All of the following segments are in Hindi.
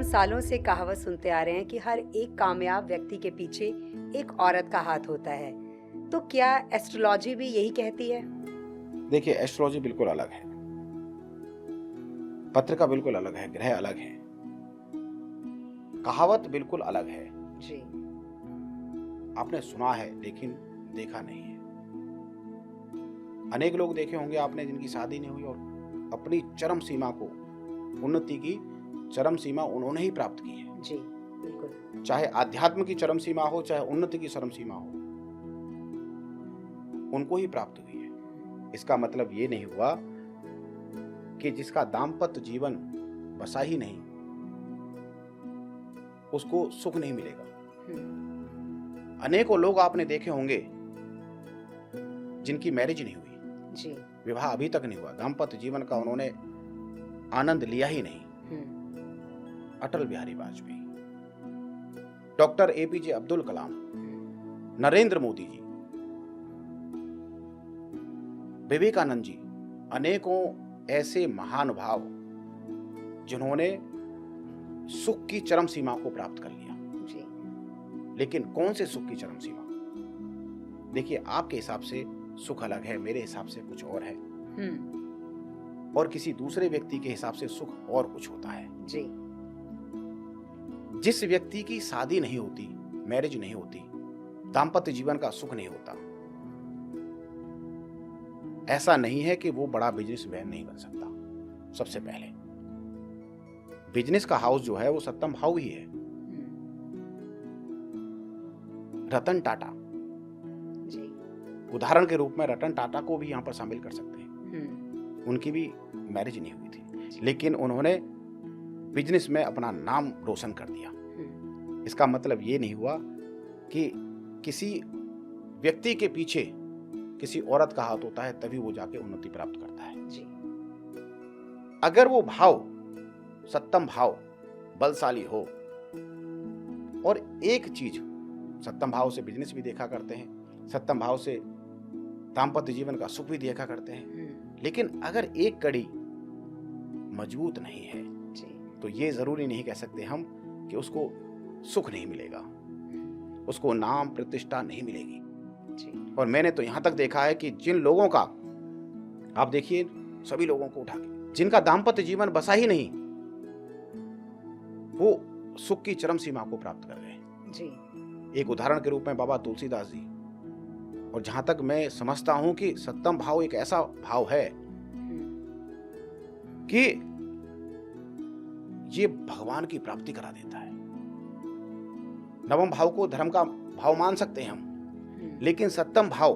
सालों से कहावत सुनते आ रहे हैं कि हर एक कामयाब व्यक्ति के पीछे एक औरत का हाथ होता है। तो क्या एस्ट्रोलॉजी भी यही कहती है? देखिए, एस्ट्रोलॉजी बिल्कुल अलग है, पत्रिका बिल्कुल अलग है, ग्रह अलग है, कहावत बिल्कुल अलग है। जी। आपने सुना है लेकिन देखा नहीं है। अनेक लोग देखे होंगे आपने जिनकी शादी नहीं हुई और अपनी चरम सीमा को, उन्नति की चरम सीमा उन्होंने ही प्राप्त की है। जी बिल्कुल। चाहे आध्यात्म की चरम सीमा हो, चाहे उन्नति की चरम सीमा हो, उनको ही प्राप्त हुई है। इसका मतलब ये नहीं हुआ कि जिसका दाम्पत्य जीवन बसा ही नहीं, उसको सुख नहीं मिलेगा। अनेकों लोग आपने देखे होंगे जिनकी मैरिज नहीं हुई, जी। विवाह अभी तक नहीं हुआ, दाम्पत्य जीवन का उन्होंने आनंद लिया ही नहीं। अटल बिहारी वाजपेयी, डॉक्टर एपीजे अब्दुल कलाम, नरेंद्र मोदी जी, विवेकानंद जी, अनेकों ऐसे महानुभाव जिन्होंने सुख की चरम सीमा को प्राप्त कर लिया। जी। लेकिन कौन से सुख की चरम सीमा? देखिए, आपके हिसाब से सुख अलग है, मेरे हिसाब से कुछ और है, और किसी दूसरे व्यक्ति के हिसाब से सुख और कुछ होता है। जी। जिस व्यक्ति की शादी नहीं होती, मैरिज नहीं होती, दाम्पत्य जीवन का सुख नहीं होता, ऐसा नहीं है कि वो बड़ा बिजनेसमैन नहीं बन सकता। सबसे पहले बिजनेस का हाउस जो है वो सप्तम भाव ही है। रतन टाटा, जी। उदाहरण के रूप में रतन टाटा को भी यहां पर शामिल कर सकते हैं। उनकी भी मैरिज नहीं हुई थी, लेकिन उन्होंने बिजनेस में अपना नाम रोशन कर दिया। इसका मतलब ये नहीं हुआ कि किसी व्यक्ति के पीछे किसी औरत का हाथ होता है तभी वो जाके उन्नति प्राप्त करता है। जी। अगर वो भाव, सप्तम भाव बलशाली हो, और एक चीज, सप्तम भाव से बिजनेस भी देखा करते हैं, सप्तम भाव से दाम्पत्य जीवन का सुख भी देखा करते हैं, लेकिन अगर एक कड़ी मजबूत नहीं है तो ये जरूरी नहीं कह सकते हम कि उसको सुख नहीं मिलेगा, उसको नाम प्रतिष्ठा नहीं मिलेगी। और मैंने तो यहां तक देखा है कि जिन लोगों का, आप देखिए सभी लोगों को उठा के, जिनका दाम्पत्य जीवन बसा ही नहीं, वो सुख की चरम सीमा को प्राप्त कर गए। जी। एक उदाहरण के रूप में बाबा तुलसीदास जी, और जहां तक मैं समझता हूं कि सप्तम भाव एक ऐसा भाव है कि ये भगवान की प्राप्ति करा देता है। नवम भाव को धर्म का भाव मान सकते हैं हम, लेकिन सप्तम भाव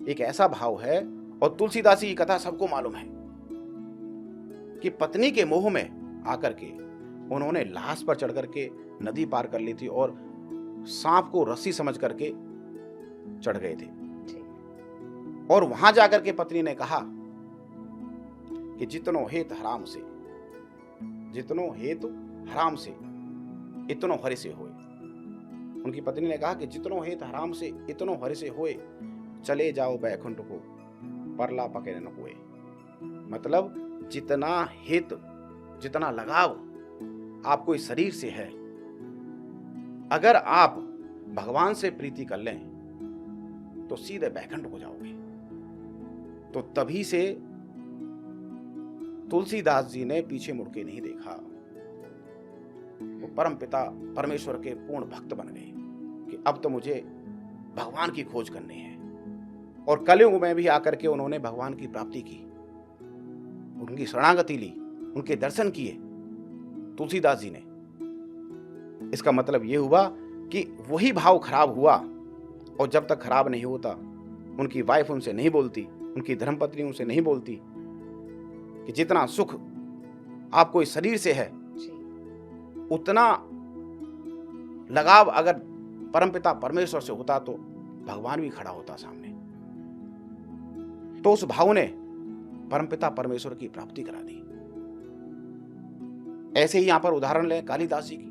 एक ऐसा भाव है, और तुलसीदास की कथा सबको मालूम है कि पत्नी के मोह में आकर के उन्होंने लाश पर चढ़ करके नदी पार कर ली थी और सांप को रस्सी समझ करके चढ़ गए थे। और वहां जाकर के पत्नी ने कहा कि जितनो हेत हराम से, जितनो हेतु हराम से इतनो हरि से होए। उनकी पत्नी ने कहा कि जितनो हेत हराम से इतनो हरि से होए, चले जाओ बैकुंठ को परला पकड़े न कोए। मतलब जितना हित, जितना लगाव आपको इस शरीर से है, अगर आप भगवान से प्रीति कर लें तो सीधे बैकुंठ को जाओगे। तो तभी से तुलसीदास जी ने पीछे मुड़ के नहीं देखा, वो परम पिता परमेश्वर के पूर्ण भक्त बन गए कि अब तो मुझे भगवान की खोज करनी है। और कलयुग में भी आकर के उन्होंने भगवान की प्राप्ति की, उनकी शरणागति ली, उनके दर्शन किए तुलसीदास जी ने। इसका मतलब यह हुआ कि वही भाव खराब हुआ, और जब तक खराब नहीं होता, उनकी वाइफ उनसे नहीं बोलती, उनकी धर्मपत्नी उनसे नहीं बोलती कि जितना सुख आपको इस शरीर से है, उतना लगाव अगर परमपिता परमेश्वर से होता तो भगवान भी खड़ा होता सामने। तो उस भाव ने परमपिता परमेश्वर की प्राप्ति करा दी। ऐसे ही यहां पर उदाहरण लें कालिदास जी की।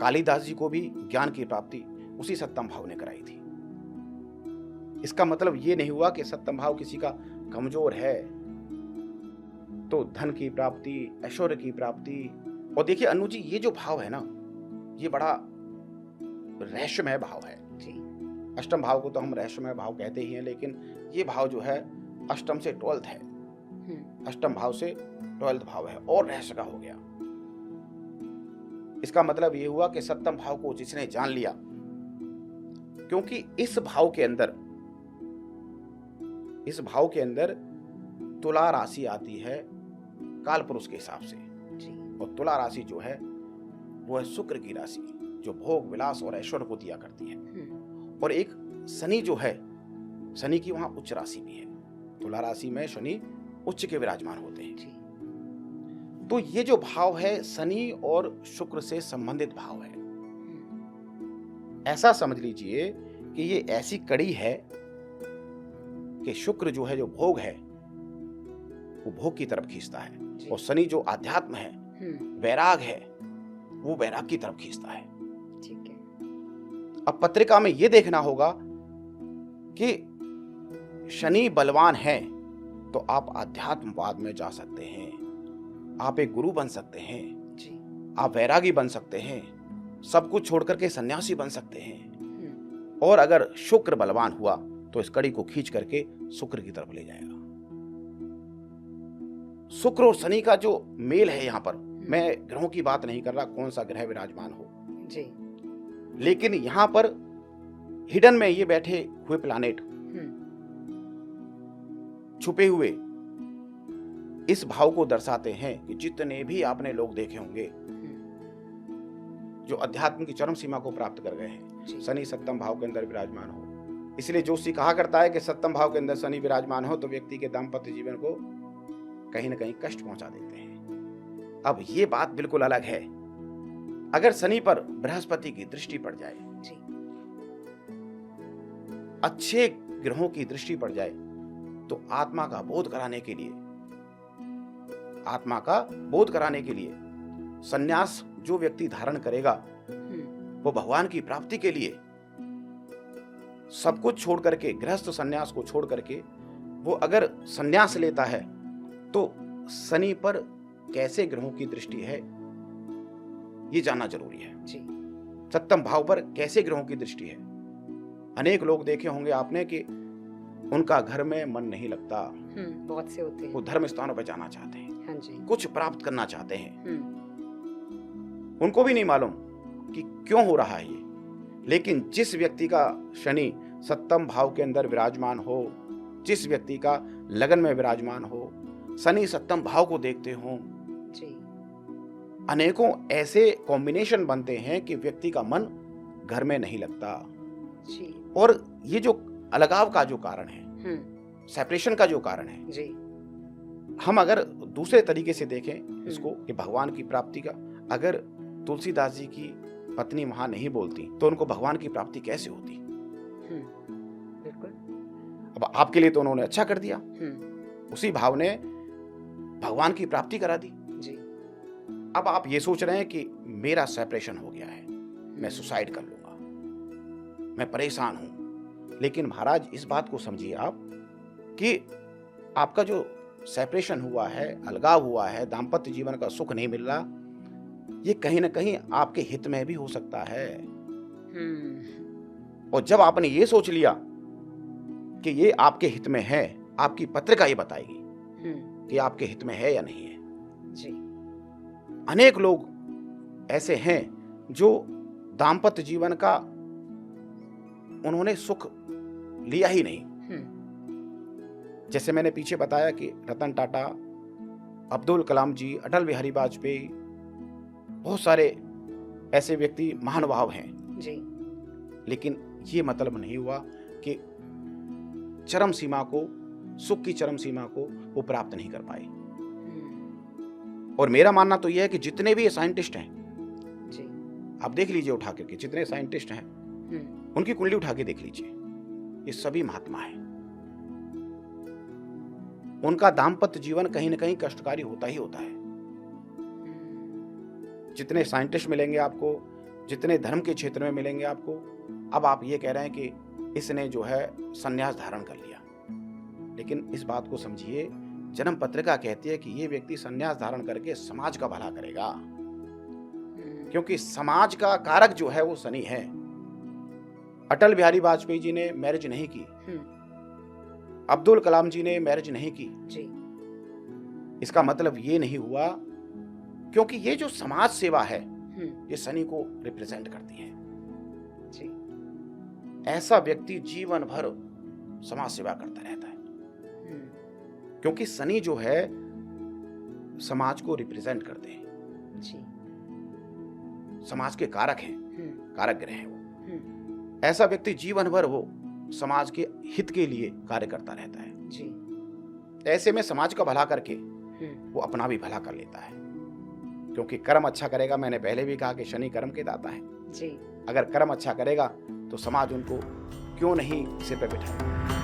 कालिदास जी को भी ज्ञान की प्राप्ति उसी सप्तम भाव ने कराई थी। इसका मतलब यह नहीं हुआ कि सप्तम भाव किसी का कमजोर है तो धन की प्राप्ति, ऐश्वर्य की प्राप्ति, और देखिए अनु जी, ये जो भाव है ना, ये बड़ा रहस्यमय भाव है जी। अष्टम भाव को तो हम रहस्यमय भाव कहते ही हैं, लेकिन ये भाव जो है अष्टम से 12th है, अष्टम भाव से 12th भाव है और रहस्य का हो गया। इसका मतलब ये हुआ कि सप्तम भाव को जिसने जान लिया, क्योंकि इस भाव के अंदर तुला राशि आती है काल पुरुष के हिसाब से जी। और तुला राशि जो है वो है शुक्र की राशि, जो भोग विलास और ऐश्वर्य को दिया करती है। और एक शनि जो है, शनि की वहां उच्च राशि भी है, तुला राशि में शनि उच्च के विराजमान होते हैं जी। तो ये जो भाव है शनि और शुक्र से संबंधित भाव है। ऐसा समझ लीजिए कि ये ऐसी कड़ी है कि शुक्र जो है, जो भोग है, वो भोग की तरफ खींचता है और शनि जो आध्यात्म है, वैराग है, वो वैराग की तरफ खींचता है। ठीक है। अब पत्रिका में ये देखना होगा कि शनि बलवान है तो आप आध्यात्मवाद में जा सकते हैं, आप एक गुरु बन सकते हैं जी। आप वैरागी बन सकते हैं, सब कुछ छोड़ करके सन्यासी बन सकते हैं। और अगर शुक्र बलवान हुआ तो इस कड़ी को खींच करके शुक्र की तरफ ले जाएगा। शुक्र और शनि का जो मेल है, यहां पर मैं ग्रहों की बात नहीं कर रहा, कौन सा ग्रह विराजमान हो जी, लेकिन यहां पर हिडन में ये बैठे हुए प्लैनेट, छुपे हुए इस भाव को दर्शाते हैं कि जितने भी आपने लोग देखे होंगे जो अध्यात्म की चरम सीमा को प्राप्त कर गए हैं, शनि सप्तम भाव के अंदर विराजमान हो। इसलिए जोशी कहा करता है कि सप्तम भाव के अंदर शनि विराजमान हो तो व्यक्ति के दाम्पत्य जीवन को कहीं ना कहीं कष्ट पहुंचा देते हैं। अब ये बात बिल्कुल अलग है अगर शनि पर बृहस्पति की दृष्टि पड़ जाए, अच्छे ग्रहों की दृष्टि पड़ जाए, तो आत्मा का बोध कराने के लिए सन्यास जो व्यक्ति धारण करेगा वो भगवान की प्राप्ति के लिए सब कुछ छोड़ करके, गृहस्थ सन्यास को छोड़ करके वो अगर सन्यास लेता है तो शनि पर कैसे ग्रहों की दृष्टि है ये जानना जरूरी है जी। सप्तम भाव पर कैसे ग्रहों की दृष्टि है। अनेक लोग देखे होंगे आपने कि उनका घर में मन नहीं लगता, बहुत से होते हैं, वो धर्म स्थानों पर जाना चाहते हैं, हाँ जी, कुछ प्राप्त करना चाहते हैं, उनको भी नहीं मालूम कि क्यों हो रहा है ये। लेकिन जिस व्यक्ति का शनि सप्तम भाव के अंदर विराजमान हो, जिस व्यक्ति का लगन में विराजमान हो, शनि सप्तम भाव को देखते हो जी, अनेकों ऐसे कॉम्बिनेशन बनते हैं कि व्यक्ति का मन घर में नहीं लगता जी। और और ये जो अलगाव का जो कारण है, सेपरेशन का जो कारण है जी, हम अगर दूसरे तरीके से देखें इसको कि भगवान की प्राप्ति का, अगर तुलसीदास जी की पत्नी वहां नहीं बोलती तो उनको भगवान की प्राप्ति कैसे होती। बिल्कुल। अब आपके लिए तो उन्होंने अच्छा कर दिया, उसी भाव ने भगवान की प्राप्ति करा दी जी। अब आप ये सोच रहे हैं कि मेरा सेपरेशन हो गया है, मैं सुसाइड कर लूंगा, मैं परेशान हूं। लेकिन महाराज इस बात को समझिए आप कि आपका जो सेपरेशन हुआ है, अलगाव हुआ है, दाम्पत्य जीवन का सुख नहीं मिल रहा, ये कहीं ना कहीं आपके हित में भी हो सकता है। और जब आपने ये सोच लिया कि ये आपके हित में है, आपकी पत्रिका ये बताएगी कि आपके हित में है या नहीं है जी। अनेक लोग ऐसे हैं जो दाम्पत्य जीवन का उन्होंने सुख लिया ही नहीं। जैसे मैंने पीछे बताया कि रतन टाटा, अब्दुल कलाम जी, अटल बिहारी वाजपेयी, बहुत सारे ऐसे व्यक्ति महानुभाव हैं जी। लेकिन ये मतलब नहीं हुआ कि चरम सीमा को, सुख की चरम सीमा को वो प्राप्त नहीं कर पाए। और मेरा मानना तो यह है कि जितने भी ये साइंटिस्ट हैं जी, आप देख लीजिए उठा करके, जितने साइंटिस्ट हैं उनकी कुंडली उठा के देख लीजिए, ये सभी महात्मा हैं। उनका दाम्पत्य जीवन कहीं ना कहीं कष्टकारी होता ही होता है। जितने साइंटिस्ट मिलेंगे आपको, जितने धर्म के क्षेत्र में मिलेंगे आपको, अब आप ये कह रहे हैं कि इसने जो है संन्यास धारण कर लिया, लेकिन इस बात को समझिए, जन्म पत्रिका कहती है कि ये व्यक्ति संन्यास धारण करके समाज का भला करेगा, क्योंकि समाज का कारक जो है वो शनि है। अटल बिहारी वाजपेयी जी ने मैरिज नहीं की, अब्दुल कलाम जी ने मैरिज नहीं की जी। इसका मतलब ये नहीं हुआ, क्योंकि ये जो समाज सेवा है ये शनि को रिप्रेजेंट करती है जी। ऐसा व्यक्ति जीवन भर समाज सेवा करता रहता है, क्योंकि शनि जो है समाज को रिप्रेजेंट करते हैं जी। समाज के कारक हैं, कारक ग्रह हैं वो। ऐसा व्यक्ति जीवन भर वो समाज के हित के लिए कार्य करता रहता है जी। ऐसे में समाज का भला करके वो अपना भी भला कर लेता है, क्योंकि कर्म अच्छा करेगा। मैंने पहले भी कहा कि शनि कर्म के दाता है जी। अगर कर्म अच्छा करेगा तो समाज उनको क्यों नहीं सिर पे बिठाएगा।